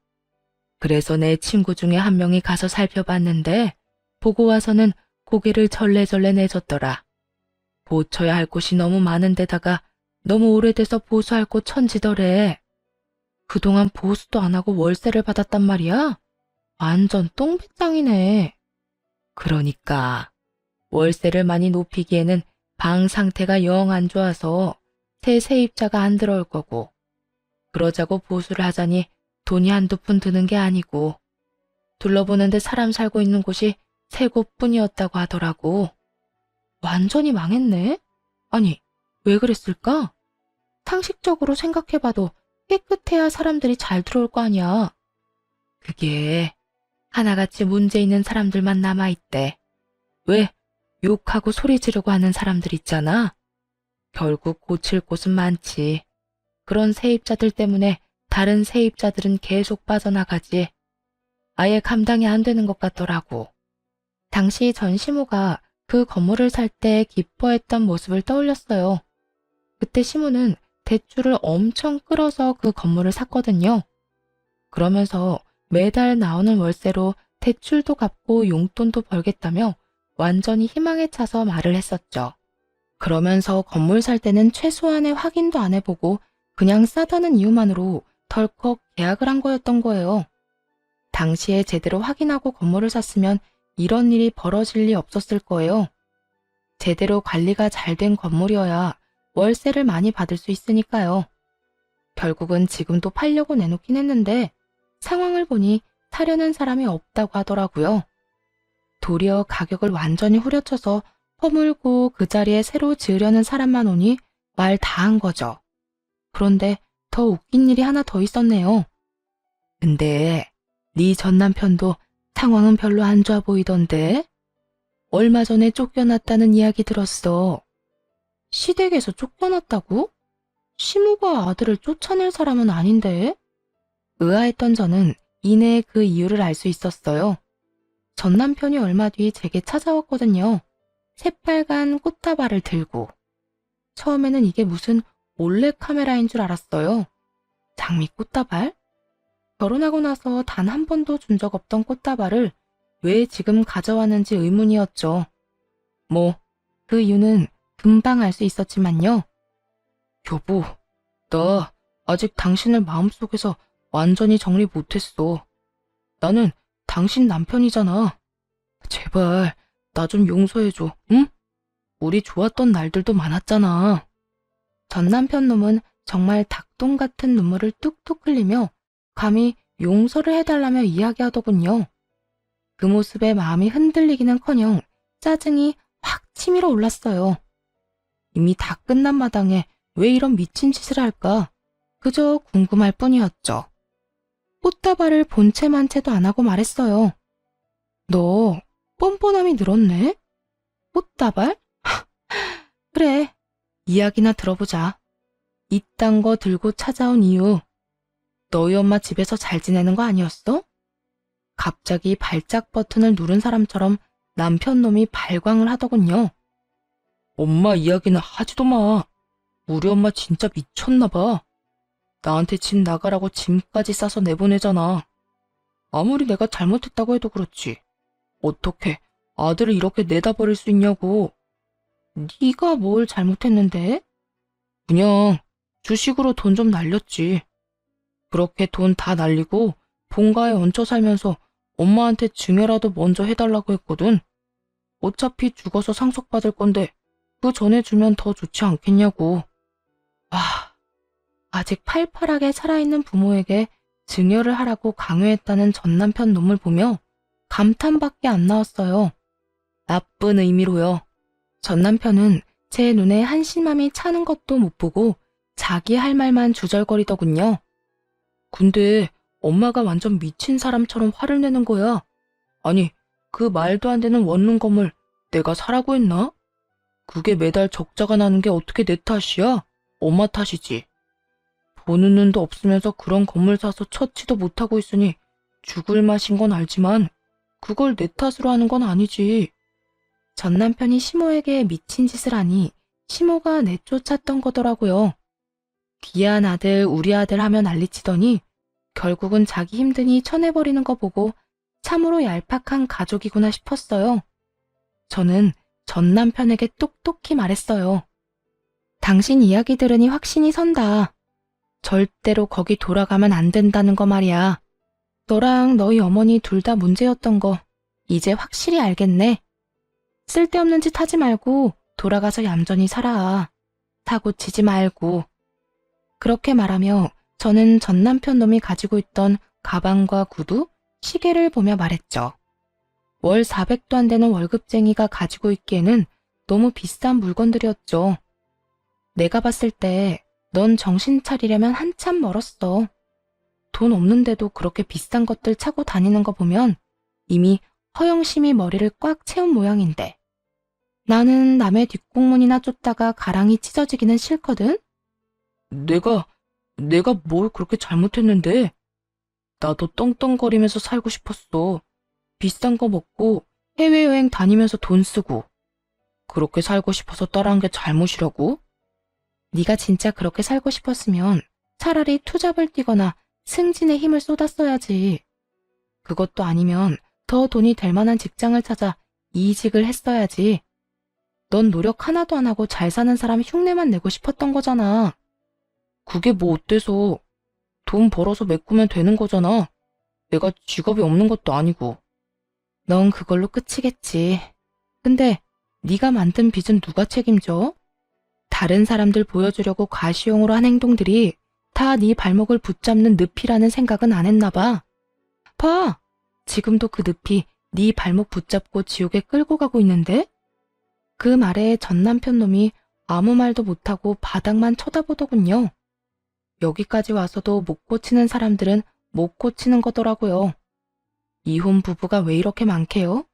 그래서 내 친구 중에 한 명이 가서 살펴봤는데 보고 와서는 고개를 절레절레 내줬더라. 고쳐야 할 곳이 너무 많은 데다가 너무 오래돼서 보수할 곳 천지더래. 그동안 보수도 안 하고 월세를 받았단 말이야? 완전 똥배짱이네. 그러니까 월세를 많이 높이기에는 방 상태가 영 안 좋아서 새 세입자가 안 들어올 거고 그러자고 보수를 하자니 돈이 한두 푼 드는 게 아니고 둘러보는데 사람 살고 있는 곳이 세 곳뿐이었다고 하더라고. 완전히 망했네? 아니, 왜 그랬을까? 상식적으로 생각해봐도 깨끗해야 사람들이 잘 들어올 거 아니야. 그게 하나같이 문제 있는 사람들만 남아있대. 왜 욕하고 소리 지르고 하는 사람들 있잖아. 결국 고칠 곳은 많지. 그런 세입자들 때문에 다른 세입자들은 계속 빠져나가지. 아예 감당이 안 되는 것 같더라고. 당시 전시모가 그 건물을 살 때 기뻐했던 모습을 떠올렸어요. 그때 시모는 대출을 엄청 끌어서 그 건물을 샀거든요. 그러면서 매달 나오는 월세로 대출도 갚고 용돈도 벌겠다며 완전히 희망에 차서 말을 했었죠. 그러면서 건물 살 때는 최소한의 확인도 안 해보고 그냥 싸다는 이유만으로 덜컥 계약을 한 거였던 거예요. 당시에 제대로 확인하고 건물을 샀으면 이런 일이 벌어질 리 없었을 거예요. 제대로 관리가 잘 된 건물이어야 월세를 많이 받을 수 있으니까요. 결국은 지금도 팔려고 내놓긴 했는데 상황을 보니 사려는 사람이 없다고 하더라고요. 도리어 가격을 완전히 후려쳐서 허물고 그 자리에 새로 지으려는 사람만 오니 말 다 한 거죠. 그런데 더 웃긴 일이 하나 더 있었네요. 근데 네 전 남편도 상황은 별로 안 좋아 보이던데? 얼마 전에 쫓겨났다는 이야기 들었어. 시댁에서 쫓겨났다고? 시모가 아들을 쫓아낼 사람은 아닌데? 의아했던 저는 이내 그 이유를 알 수 있었어요. 전 남편이 얼마 뒤 제게 찾아왔거든요. 새빨간 꽃다발을 들고. 처음에는 이게 무슨 몰래카메라인 줄 알았어요. 장미 꽃다발? 결혼하고 나서 단 한 번도 준 적 없던 꽃다발을 왜 지금 가져왔는지 의문이었죠. 그 이유는 금방 알 수 있었지만요. 여보, 나 아직 당신을 마음속에서 완전히 정리 못했어. 나는 당신 남편이잖아. 제발 나 좀 용서해줘, 응? 우리 좋았던 날들도 많았잖아. 전 남편 놈은 정말 닭똥 같은 눈물을 뚝뚝 흘리며 감히 용서를 해달라며 이야기하더군요. 그 모습에 마음이 흔들리기는커녕 짜증이 확 치밀어 올랐어요. 이미 다 끝난 마당에 왜 이런 미친 짓을 할까? 그저 궁금할 뿐이었죠. 꽃다발을 본체만 채도 안 하고 말했어요. 너 뻔뻔함이 늘었네? 꽃다발? 그래, 이야기나 들어보자. 이딴 거 들고 찾아온 이유. 너희 엄마 집에서 잘 지내는 거 아니었어? 갑자기 발작 버튼을 누른 사람처럼 남편 놈이 발광을 하더군요. 엄마 이야기는 하지도 마. 우리 엄마 진짜 미쳤나 봐. 나한테 집 나가라고 짐까지 싸서 내보내잖아. 아무리 내가 잘못했다고 해도 그렇지. 어떻게 아들을 이렇게 내다버릴 수 있냐고. 네가 뭘 잘못했는데? 그냥 주식으로 돈 좀 날렸지. 그렇게 돈 다 날리고 본가에 얹혀 살면서 엄마한테 증여라도 먼저 해달라고 했거든. 어차피 죽어서 상속받을 건데 그 전에 주면 더 좋지 않겠냐고. 아직 팔팔하게 살아있는 부모에게 증여를 하라고 강요했다는 전남편 놈을 보며 감탄밖에 안 나왔어요. 나쁜 의미로요. 전남편은 제 눈에 한심함이 차는 것도 못 보고 자기 할 말만 주절거리더군요. 근데 엄마가 완전 미친 사람처럼 화를 내는 거야. 아니, 그 말도 안 되는 원룸 건물 내가 사라고 했나? 그게 매달 적자가 나는 게 어떻게 내 탓이야? 엄마 탓이지. 보는 눈도 없으면서 그런 건물 사서 처치도 못하고 있으니 죽을 맛인 건 알지만 그걸 내 탓으로 하는 건 아니지. 전 남편이 시모에게 미친 짓을 하니 시모가 내쫓았던 거더라고요. 귀한 아들, 우리 아들 하며 난리치더니 결국은 자기 힘드니 쳐내버리는 거 보고 참으로 얄팍한 가족이구나 싶었어요. 저는 전 남편에게 똑똑히 말했어요. 당신 이야기 들으니 확신이 선다. 절대로 거기 돌아가면 안 된다는 거 말이야. 너랑 너희 어머니 둘 다 문제였던 거 이제 확실히 알겠네. 쓸데없는 짓 하지 말고 돌아가서 얌전히 살아. 사고 치지 말고. 그렇게 말하며 저는 전 남편 놈이 가지고 있던 가방과 구두, 시계를 보며 말했죠. 월 400도 안 되는 월급쟁이가 가지고 있기에는 너무 비싼 물건들이었죠. 내가 봤을 때 넌 정신 차리려면 한참 멀었어. 돈 없는데도 그렇게 비싼 것들 차고 다니는 거 보면 이미 허영심이 머리를 꽉 채운 모양인데. 나는 남의 뒷공문이나 쫓다가 가랑이 찢어지기는 싫거든? 내가 뭘 그렇게 잘못했는데? 나도 떵떵거리면서 살고 싶었어. 비싼 거 먹고 해외여행 다니면서 돈 쓰고. 그렇게 살고 싶어서 따라한 게 잘못이라고? 네가 진짜 그렇게 살고 싶었으면 차라리 투잡을 뛰거나 승진에 힘을 쏟았어야지. 그것도 아니면 더 돈이 될 만한 직장을 찾아 이직을 했어야지. 넌 노력 하나도 안 하고 잘 사는 사람 흉내만 내고 싶었던 거잖아. 그게 뭐 어때서? 돈 벌어서 메꾸면 되는 거잖아. 내가 직업이 없는 것도 아니고. 넌 그걸로 끝이겠지. 근데 네가 만든 빚은 누가 책임져? 다른 사람들 보여주려고 과시용으로 한 행동들이 다 네 발목을 붙잡는 늪이라는 생각은 안 했나 봐. 봐! 지금도 그 늪이 네 발목 붙잡고 지옥에 끌고 가고 있는데? 그 말에 전 남편 놈이 아무 말도 못하고 바닥만 쳐다보더군요. 여기까지 와서도 못 고치는 사람들은 못 고치는 거더라고요. 이혼 부부가 왜 이렇게 많게요?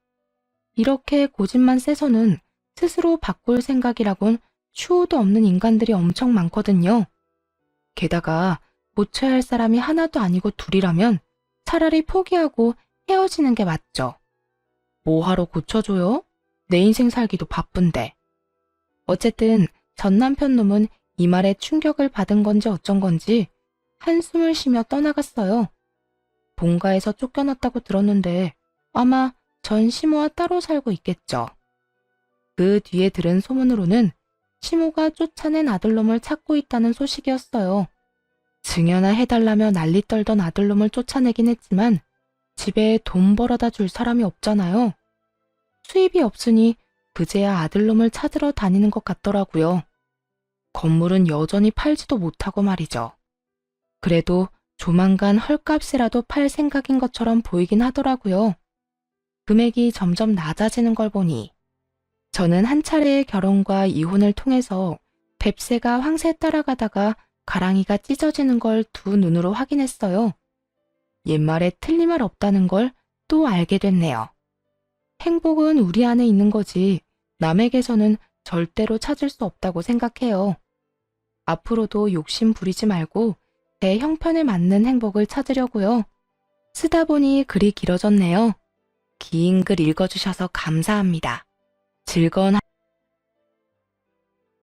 이렇게 고집만 세서는 스스로 바꿀 생각이라곤 추호도 없는 인간들이 엄청 많거든요. 게다가 고쳐야 할 사람이 하나도 아니고 둘이라면 차라리 포기하고 헤어지는 게 맞죠. 뭐하러 고쳐줘요? 내 인생 살기도 바쁜데. 어쨌든 전 남편 놈은 이 말에 충격을 받은 건지 어쩐 건지 한숨을 쉬며 떠나갔어요. 본가에서 쫓겨났다고 들었는데 아마 전 시모와 따로 살고 있겠죠. 그 뒤에 들은 소문으로는 시모가 쫓아낸 아들놈을 찾고 있다는 소식이었어요. 증여나 해달라며 난리 떨던 아들놈을 쫓아내긴 했지만 집에 돈 벌어다 줄 사람이 없잖아요. 수입이 없으니 그제야 아들놈을 찾으러 다니는 것 같더라고요. 건물은 여전히 팔지도 못하고 말이죠. 그래도 조만간 헐값이라도 팔 생각인 것처럼 보이긴 하더라고요. 금액이 점점 낮아지는 걸 보니 저는 한 차례의 결혼과 이혼을 통해서 뱁새가 황새 따라가다가 가랑이가 찢어지는 걸 두 눈으로 확인했어요. 옛말에 틀린 말 없다는 걸 또 알게 됐네요. 행복은 우리 안에 있는 거지 남에게서는 절대로 찾을 수 없다고 생각해요. 앞으로도 욕심 부리지 말고 제 형편에 맞는 행복을 찾으려고요. 쓰다 보니 글이 길어졌네요. 긴 글 읽어주셔서 감사합니다. 즐거운